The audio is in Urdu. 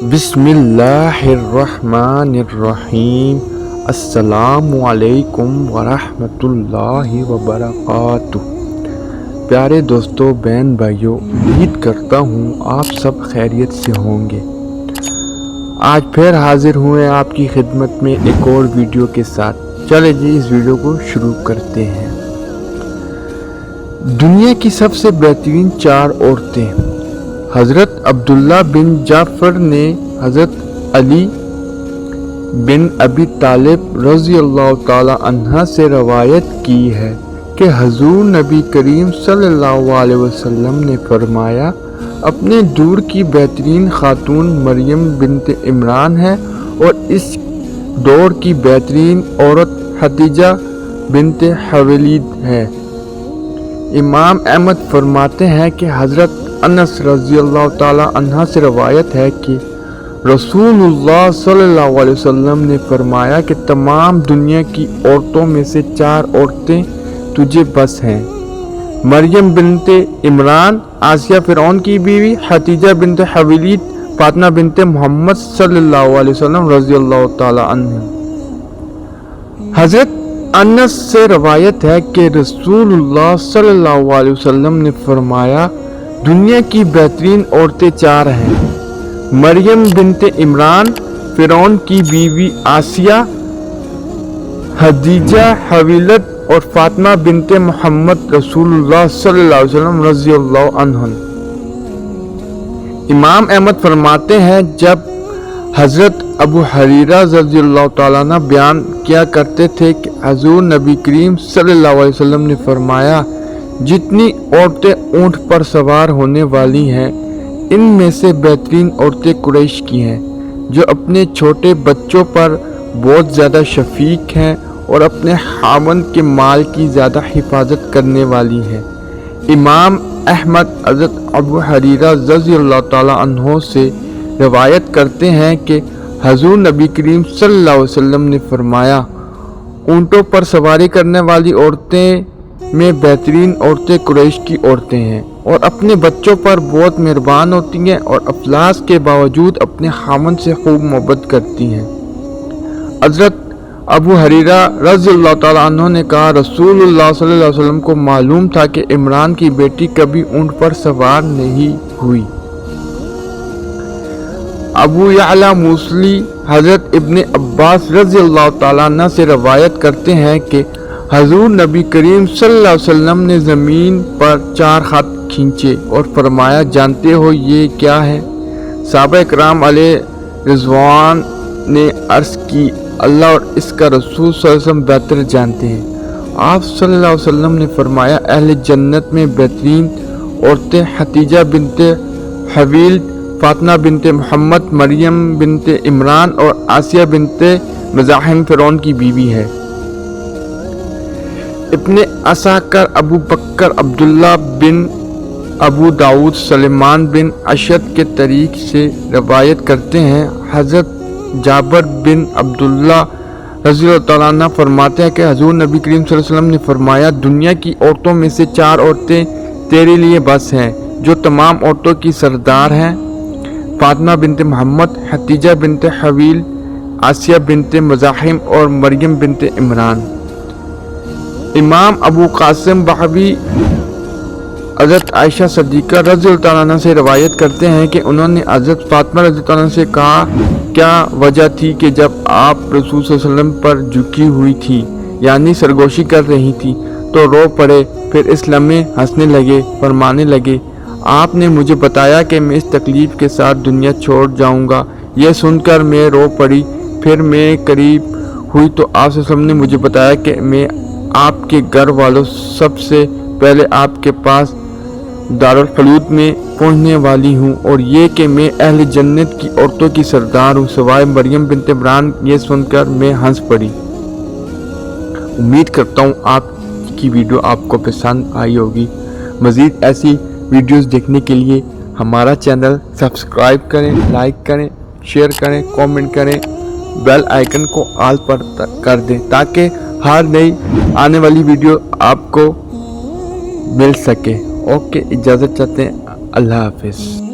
بسم اللہ الرحمن الرحیم۔ السلام علیکم ورحمۃ اللہ وبرکاتہ۔ پیارے دوستو، بہن بھائیو، امید کرتا ہوں آپ سب خیریت سے ہوں گے۔ آج پھر حاضر ہوئے آپ کی خدمت میں ایک اور ویڈیو کے ساتھ۔ چلے جی اس ویڈیو کو شروع کرتے ہیں۔ دنیا کی سب سے بہترین 4 عورتیں۔ حضرت عبداللہ بن جعفر نے حضرت علی بن ابی طالب رضی اللہ تعالی عنہ سے روایت کی ہے کہ حضور نبی کریم صلی اللہ علیہ وسلم نے فرمایا، اپنے دور کی بہترین خاتون مریم بنت عمران ہے اور اس دور کی بہترین عورت خدیجہ بنت خویلد ہے۔ امام احمد فرماتے ہیں کہ حضرت انس رضی اللہ تعالی عنہ سے روایت ہے کہ رسول اللہ صلی اللہ علیہ وسلم نے فرمایا کہ تمام دنیا کی عورتوں میں سے 4 عورتیں تجھے بس ہیں: مریم بنت عمران، آسیہ فرعون کی بیوی، خدیجہ بنت خویلد، فاطمہ بنت محمد صلی اللہ علیہ وسلم رضی اللہ تعالی عنہ۔ حضرت انس سے روایت ہے کہ رسول اللہ صلی اللہ علیہ وسلم نے فرمایا، دنیا کی بہترین عورتیں 4 ہیں: مریم بنت عمران، فرعون کی بیوی آسیہ، خدیجہ خویلد اور فاطمہ بنت محمد رسول اللہ صلی اللہ علیہ وسلم رضی اللہ عنہ۔ امام احمد فرماتے ہیں، جب حضرت ابو ہریرہ رضی اللہ تعالیٰ عنہ بیان کیا کرتے تھے کہ حضور نبی کریم صلی اللہ علیہ وسلم نے فرمایا، جتنی عورتیں اونٹ پر سوار ہونے والی ہیں، ان میں سے بہترین عورتیں قریش کی ہیں، جو اپنے چھوٹے بچوں پر بہت زیادہ شفیق ہیں اور اپنے خاوند کے مال کی زیادہ حفاظت کرنے والی ہیں۔ امام احمد حضرت ابو ہریرہ رضی اللہ تعالیٰ عنہ سے روایت کرتے ہیں کہ حضور نبی کریم صلی اللہ علیہ وسلم نے فرمایا، اونٹوں پر سواری کرنے والی عورتیں میں بہترین عورتیں قریش کی عورتیں ہیں اور اپنے بچوں پر بہت مہربان ہوتی ہیں اور افلاس کے باوجود اپنے خاوند سے خوب محبت کرتی ہیں۔ حضرت ابو ہریرہ رضی اللہ تعالیٰ عنہ نے کہا، رسول اللہ صلی اللہ علیہ وسلم کو معلوم تھا کہ عمران کی بیٹی کبھی اونٹ پر سوار نہیں ہوئی۔ ابو یعلا موصلی حضرت ابن عباس رضی اللہ تعالیٰ عنہ سے روایت کرتے ہیں کہ حضور نبی کریم صلی اللہ علیہ وسلم نے زمین پر 4 خط کھینچے اور فرمایا، جانتے ہو یہ کیا ہے؟ صحابہ کرام علیہ رضوان نے عرض کی، اللہ اور اس کا رسول صلی اللہ علیہ وسلم بہتر جانتے ہیں۔ آپ صلی اللہ علیہ وسلم نے فرمایا، اہل جنت میں بہترین عورتیں خدیجہ بنت خویلد، فاطمہ بنت محمد، مریم بنت عمران اور آسیہ بنت مزاحم فرعون کی بیوی ہے۔ ابن عساکر، ابو بکر عبداللہ بن ابو داؤد سلیمان بن اشد کے طریق سے روایت کرتے ہیں، حضرت جابر بن عبداللہ رضی اللہ تعالیٰ عنہ فرماتے ہیں کہ حضور نبی کریم صلی اللہ علیہ وسلم نے فرمایا، دنیا کی عورتوں میں سے 4 عورتیں تیرے لیے بس ہیں، جو تمام عورتوں کی سردار ہیں: فاطمہ بنت محمد، خدیجہ بنت خویلد، آسیہ بنت مزاحم اور مریم بنت عمران۔ امام ابو قاسم بحوی حضرت عائشہ صدیقہ رضی اللہ تعالیٰ عنہ سے روایت کرتے ہیں کہ انہوں نے حضرت فاطمہ رضی اللہ عنہ سے کہا، کیا وجہ تھی کہ جب آپ رسول صلی اللہ علیہ وسلم پر جھکی ہوئی تھی، یعنی سرگوشی کر رہی تھی، تو رو پڑے، پھر اس لمحے ہنسنے لگے، فرمانے لگے، آپ نے مجھے بتایا کہ میں اس تکلیف کے ساتھ دنیا چھوڑ جاؤں گا۔ یہ سن کر میں رو پڑی، پھر میں قریب ہوئی تو آپ صلی اللہ علیہ وسلم نے مجھے بتایا کہ میں آپ کے گھر والوں سب سے پہلے آپ کے پاس دارالخلود میں پہنچنے والی ہوں، اور یہ کہ میں اہل جنت کی عورتوں کی سردار ہوں سوائے مریم بنت عمران۔ یہ سن کر میں ہنس پڑی۔ امید کرتا ہوں آپ کی ویڈیو آپ کو پسند آئی ہوگی۔ مزید ایسی ویڈیوز دیکھنے کے لیے ہمارا چینل سبسکرائب کریں، لائک کریں، شیئر کریں، کامنٹ کریں، بیل آئیکن کو آل پر کر دیں تاکہ ہر نئی آنے والی ویڈیو آپ کو مل سکے۔ اوکے، اجازت چاہتے ہیں، اللہ حافظ۔